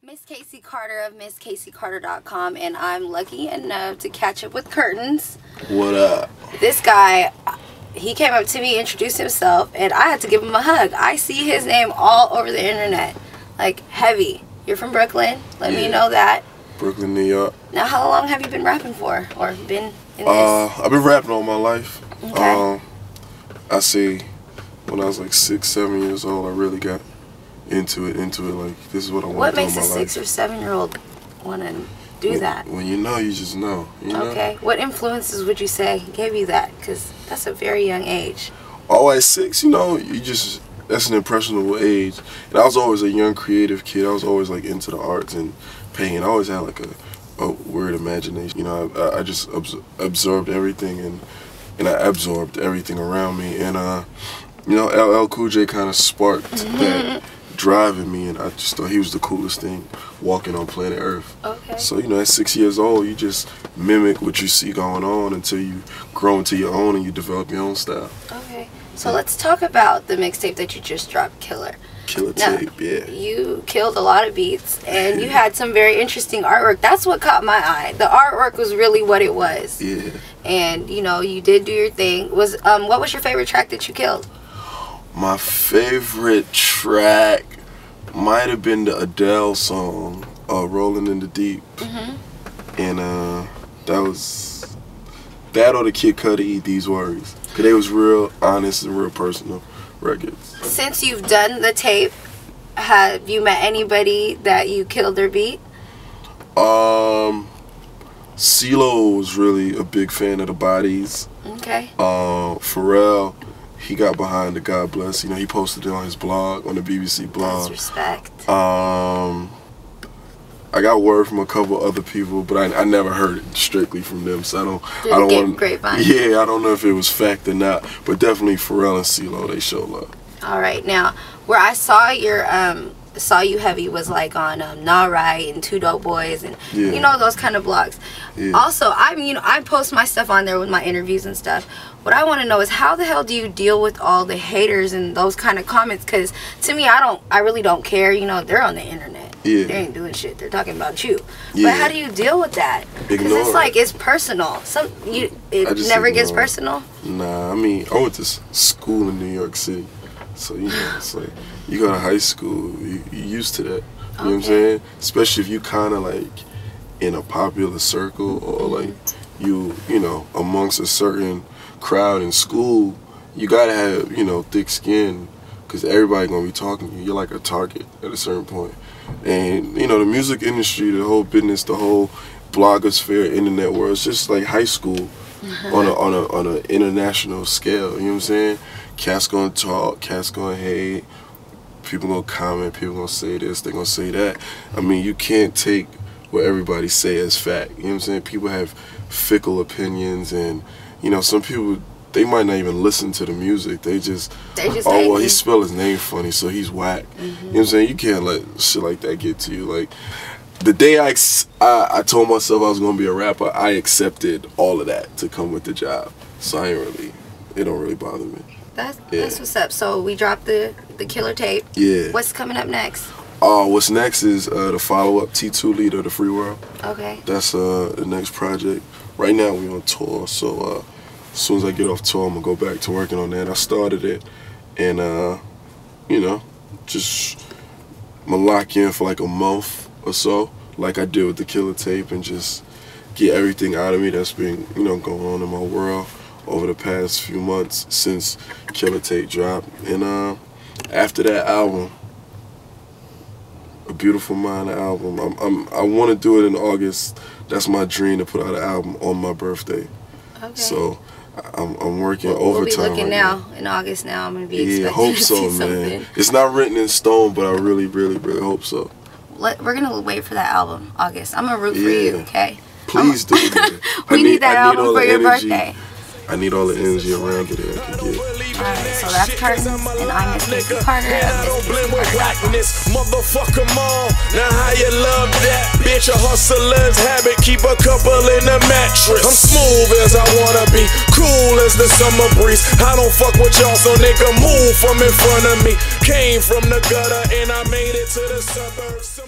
Miss Casey Carter of MissCaseyCarter.com, and I'm lucky enough to catch up with Curtains. What up? This guy, he came up to me, introduced himself, and I had to give him a hug. I see his name all over the internet, like heavy. You're from Brooklyn. Let me know that. Brooklyn, New York. Now, how long have you been rapping for, or been in this? I've been rapping all my life. Okay. I say when I was like 6, 7 years old, I really got into it. Like, this is what I want to do in my life. What makes a 6 or 7-year-old want to do that? When you know, you just know. You know? Okay. What influences would you say gave you that? Because that's a very young age. Oh, at 6, you know, that's an impressionable age. And I was always a young, creative kid. I was always like into the arts and painting. I always had like a weird imagination. You know, I just absorbed everything and I absorbed everything around me. And, you know, LL Cool J kind of sparked that drive in me, and I just thought he was the coolest thing walking on planet Earth. Okay. So, you know, at 6 years old, you just mimic what you see going on until you grow into your own and you develop your own style. Okay. So let's talk about the mixtape that you just dropped, Killer. Killer now, tape, yeah. You killed a lot of beats, and you had some very interesting artwork. That's what caught my eye. The artwork was really what it was. Yeah. And, you know, you did do your thing. What was your favorite track that you killed? My favorite track might have been the Adele song, Rolling in the Deep. And that or the Kid Cudi, These Worries. Because they was real honest and real personal records. Since you've done the tape, have you met anybody that you killed their beat? cee-lo was really a big fan of the Bodies. Okay. Pharell, he got behind the God Bless. You know, he posted it on his blog, on the BBC blog. That's respect. I got word from a couple other people, but I never heard it strictly from them, so I don't want. Grapevine. Yeah, I don't know if it was fact or not, but definitely Pharrell and cee-lo, they show love. All right, now where I saw your saw you heavy was like on Nahright and 2dopeboyz and you know, those kind of blogs. Yeah. Also, I post my stuff on there with my interviews and stuff. What I want to know is, how the hell do you deal with all the haters and those kind of comments? Because to me, I really don't care. You know, they're on the internet. Yeah. They ain't doing shit. They're talking about you. Yeah. But how do you deal with that? Because it's like, it's personal. It never gets personal. Nah, I mean, I went to school in New York City. So, you know, it's like, you go to high school, you used to that. You know what I'm saying? Especially if you kind of like in a popular circle, or like you know, amongst a certain crowd in school, you gotta have, you know, thick skin, because everybody gonna be talking to you. You're like a target at a certain point. And, you know, the music industry, the whole business, the whole blogosphere, internet world, it's just like high school on a international scale. You know what I'm saying? Cats gonna talk, cats gonna hate, people gonna comment, people gonna say this, they gonna say that. I mean, you can't take what everybody say as fact. You know what I'm saying? People have fickle opinions, and, you know, some people, they might not even listen to the music. They just oh, well, he spelled his name funny, so he's whack. You know what I'm saying? You can't let shit like that get to you. Like, the day I told myself I was gonna be a rapper, I accepted all of that to come with the job. So it don't really bother me. That's what's up. So we dropped the Killer tape. Yeah. What's coming up next? What's next is the follow-up, T2 Leader, The Free World. Okay. That's the next project. Right now we on tour, so as soon as I get off tour, I'm gonna go back to working on that. I started it, and you know, just I'm gonna lock in for like a month or so, like I did with the Killer tape, and just get everything out of me that's been, you know, going on in my world over the past few months since Killer tape dropped. And after that album, A Beautiful Mind album, I want to do it in August. That's my dream, to put out an album on my birthday. Okay. So I'm working overtime. We'll be looking now in August. Now I'm gonna be expecting hope to so, see man. something. It's not written in stone, but I really hope so. We're gonna wait for that album, August. I'm gonna root for you, okay? Please do. We need that album for your birthday. I need all the energy around it that I can get. Alright, so that's Curtains, and I'm Miss Casey Carter of MissCaseyCarter.com. Motherfucker mom, now how you love that? Bitch, a hustler's habit, keep a couple in the mattress. I'm smooth as I wanna be, cool as the summer breeze. I don't fuck with y'all, so nigga move from in front of me. Came from the gutter and I made it to the suburbs.